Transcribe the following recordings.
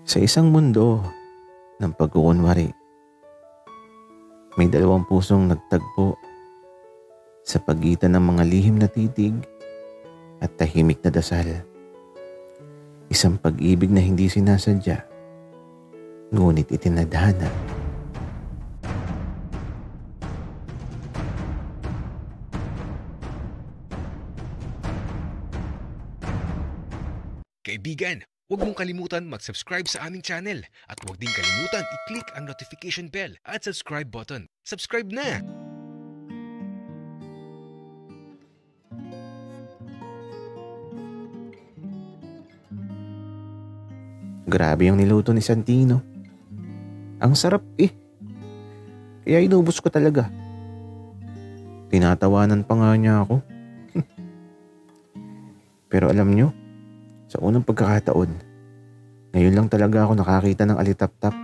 Sa isang mundo ng pagkukunwari, may dalawang pusong nagtagpo sa pagitan ng mga lihim na titig at tahimik na dasal. Isang pag-ibig na hindi sinasadya, ngunit itinadhana. Kaibigan, huwag mong kalimutan mag-subscribe sa aming channel at huwag din kalimutan i-click ang notification bell at subscribe button. Subscribe na! Grabe yung niluto ni Santino. Ang sarap Kaya inubos ko talaga. Tinatawanan pa nga niya ako. Pero alam nyo, sa unang pagkakataon, ngayon lang talaga ako nakakita ng alitap-tap.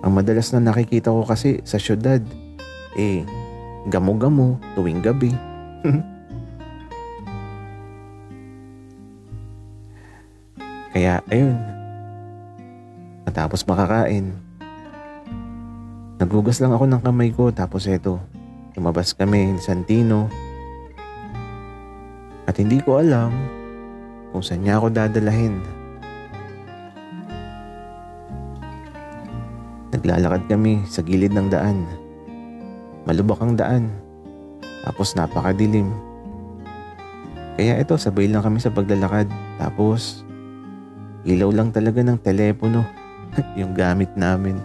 Ang madalas na nakikita ko kasi sa syudad, gamo-gamo tuwing gabi. Kaya ayun, matapos makakain, naghugas lang ako ng kamay ko tapos eto, lumabas kami ni Santino. At hindi ko alam kung saan niya ako dadalahin. Naglalakad kami sa gilid ng daan. Malubak ang daan. Tapos napakadilim. Kaya ito, sabay lang kami sa paglalakad. Tapos, ilaw lang talaga ng telepono yung gamit namin.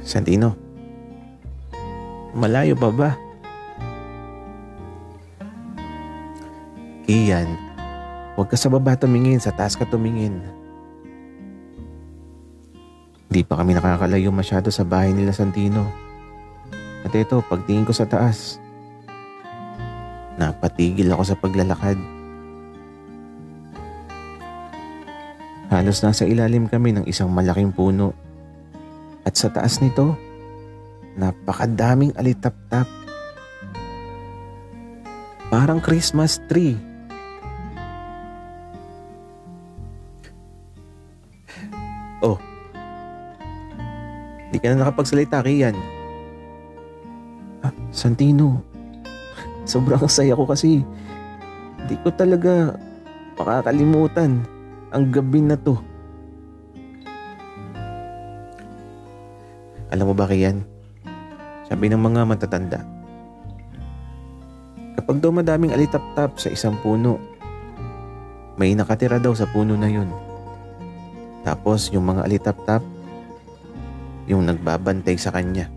Santino, malayo pa ba? Iyan, huwag ka sa baba tumingin, sa taas ka tumingin. Di pa kami nakakalayo masyado sa bahay nila Santino. At ito, pagtingin ko sa taas, napatigil ako sa paglalakad. Halos nasa ilalim kami ng isang malaking puno. At sa taas nito, napakadaming alitap-tap. Parang Christmas tree. Oh, di ka na nakapagsalita, Kian. Santino, sobrang saya ko kasi di ko talaga makakalimutan ang gabi na to. Alam mo ba, Kian? Sabi ng mga matatanda, kapag daw madaming alitap-tap sa isang puno, may nakatira daw sa puno na yun. Tapos yung mga alitap-tap, yung nagbabantay sa kanya.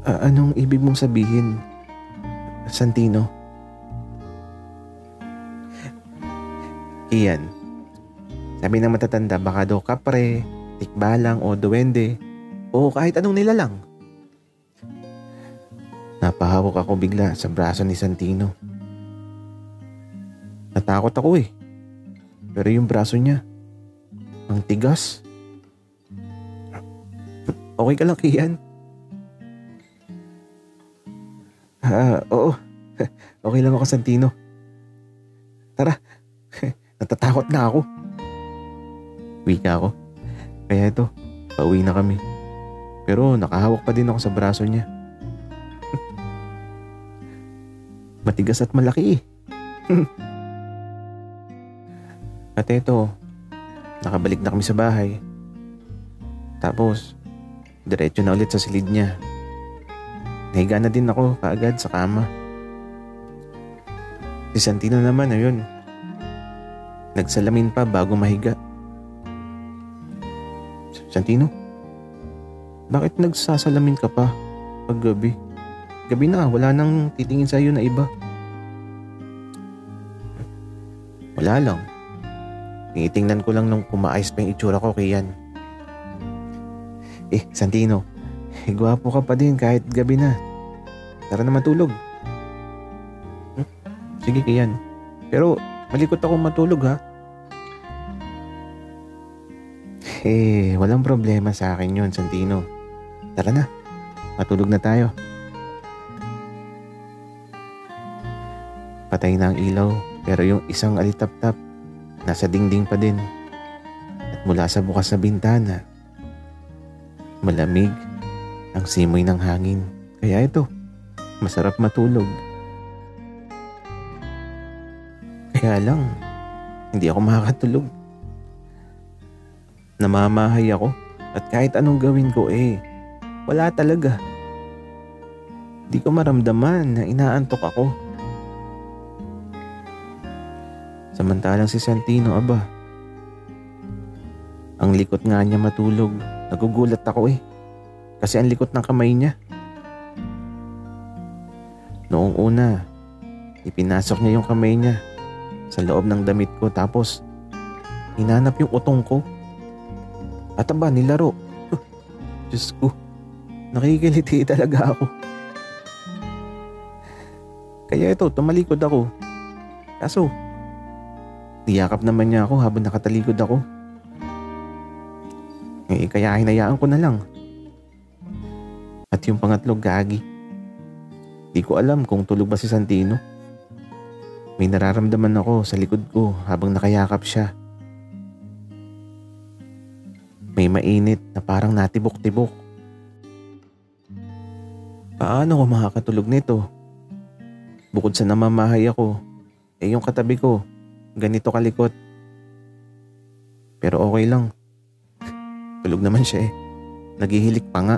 Anong ibig mong sabihin, Santino? Iyan, sabi ng matatanda, baka daw kapre, tikbalang o duwende, o kahit anong nilalang. Napahawak ako bigla sa braso ni Santino. Natakot ako Pero yung braso niya, ang tigas. Okay ka lang, Kian? Oo. Okay lang ako, Santino. Tara, natatakot na ako. Wika ako. Kaya ito, pauwi na kami. Pero nakahawak pa din ako sa braso niya. Matigas at malaki At eto, nakabalik na kami sa bahay. Tapos, diretso na ulit sa silid niya. Nahiga na din ako kaagad sa kama. Si Santino naman, ayun, nagsalamin pa bago mahiga. Santino, bakit nagsasalamin ka pa pag gabi? Gabi na, wala nang titingin sa'yo na iba. Wala lang. Tinitingnan ko lang nung kumaayos pa yung itsura ko, Kian. Santino, gwapo ka pa din kahit gabi na. Tara na matulog. Sige, Kian. Pero malikot ako matulog, ha? Walang problema sa akin yun, Santino. Tara na, matulog na tayo. Patay na ang ilaw pero yung isang alitap-tap nasa dingding pa din. At mula sa bukas na bintana, malamig ang simoy ng hangin. Kaya ito, masarap matulog. Kaya lang, hindi ako makakatulog. Namamahay ako at kahit anong gawin ko wala talaga. Di ko maramdaman na inaantok ako. Samantalang si Santino, ang likot nga niya matulog. Nagugulat ako kasi ang likot ng kamay niya. Noong una, ipinasok niya yung kamay niya sa loob ng damit ko tapos hinanap yung utong ko. At nilaro. Diyos ko, nakikiliti talaga ako. Kaya ito, tumalikod ako. Kaso, niyakap naman niya ako habang nakatalikod ako. Kaya hinayaan ko na lang. At yung pangatlo, gagi. Di ko alam kung tulog ba si Santino. May nararamdaman ako sa likod ko habang nakayakap siya. May mainit na parang natibok-tibok. Paano ko makakatulog nito? Bukod sa namamahay ako, yung katabi ko, ganito kalikot. Pero okay lang. Tulog naman siya Naghihilik pa nga.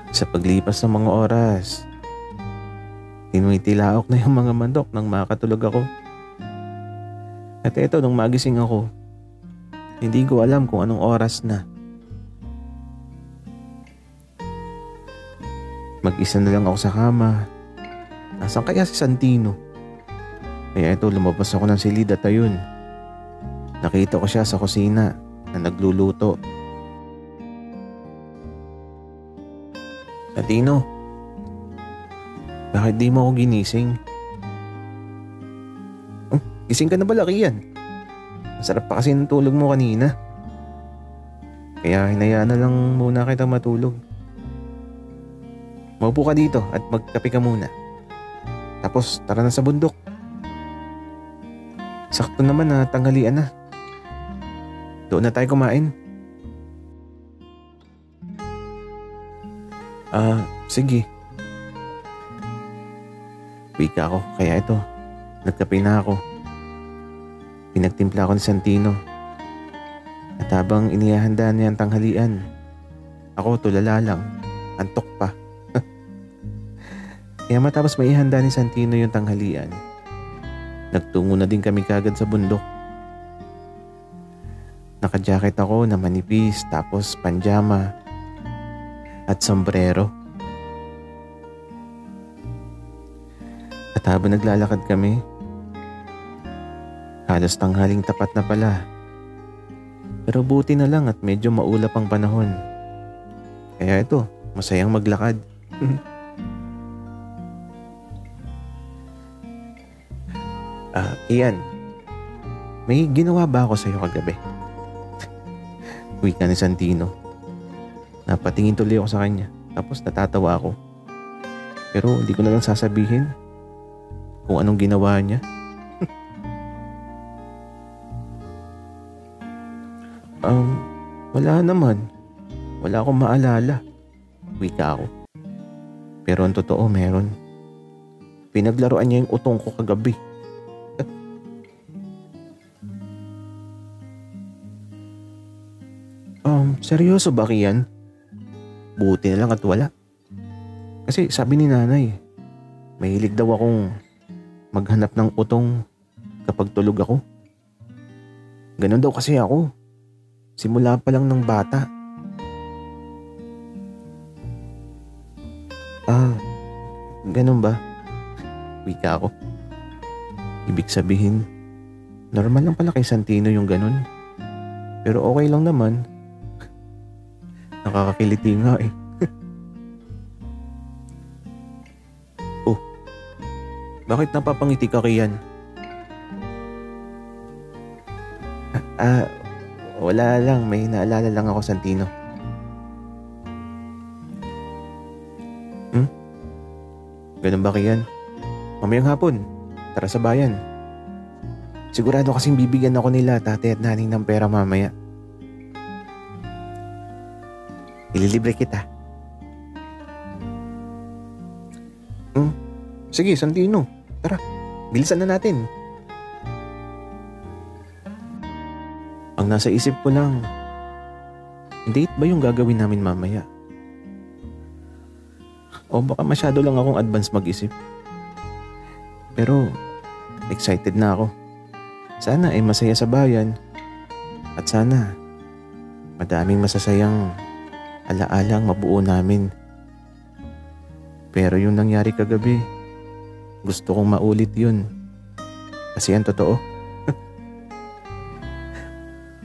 Sa paglipas ng mga oras, tinuitilaok na yung mga mandok nang makatulog ako. At eto, nung magising ako, hindi ko alam kung anong oras na. Mag-isa na lang ako sa kama. Nasaan kaya si Santino? Kaya eto, lumabas ako ng silid at ayun. Nakita ko siya sa kusina na nagluluto. Santino, bakit di mo ako ginising? Gising ka na ba, Lakian? Masarap pa kasi ng tulog mo kanina. Kaya hinayaan na lang muna kita matulog. Maupo ka dito at magkape ka muna. Tapos tara na sa bundok. Sakto naman na tanghalian na. Doon na tayo kumain. Sige. Wika ako, kaya ito, nagkape na ako. Pinagtimpla ko ni Santino. At habang inihahanda niya ang tanghalian, ako tulala lang, antok pa. Kaya matapos maihanda ni Santino yung tanghalian, nagtungo na din kami kagad sa bundok. Naka-jacket ako na manipis, tapos panjama at sombrero. At habang naglalakad kami, halos tanghaling tapat na pala. Pero buti na lang at medyo maulap ang panahon. Kaya ito, masayang maglakad. Ian, may ginawa ba ako sa'yo kagabi? Wika ni Santino. Napatingin tuloy ako sa kanya, tapos natatawa ako. Pero hindi ko na lang sasabihin kung anong ginawa niya. Wala naman. Wala akong maalala. Wika ako. Pero ang totoo, meron. Pinaglaruan niya yung utong ko kagabi. Seryoso ba yan? Buti na lang at wala. Kasi sabi ni nanay, mahilig daw akong maghanap ng utong kapag tulog ako. Ganon daw kasi ako. Simula pa lang ng bata. Ganon ba? Wika ako. Ibig sabihin, normal lang pala kay Santino yung ganon. Pero okay lang naman. Nakakakiliti nga Oh, bakit napapangiti ka kiyan? Wala lang. May naalala lang ako, Santino. Ganun ba Kian? Mamayang hapon, tara sa bayan. Sigurado kasing bibigyan ako nila tate at naning ng pera mamaya. Ililibre kita. Sige, Santino. Tara, bilisan na natin. Ang nasa isip ko lang, date ba yung gagawin namin mamaya? O baka masyado lang akong advance mag-isip. Pero excited na ako. Sana ay masaya sa bayan at sana madaming masasayang alaala ang mabuo namin. Pero yung nangyari kagabi, gusto kong maulit yun. Kasi ang totoo,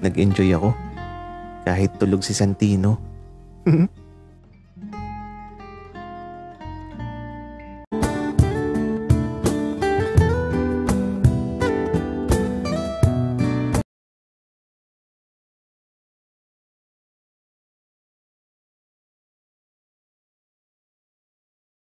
nag-enjoy ako kahit tulog si Santino.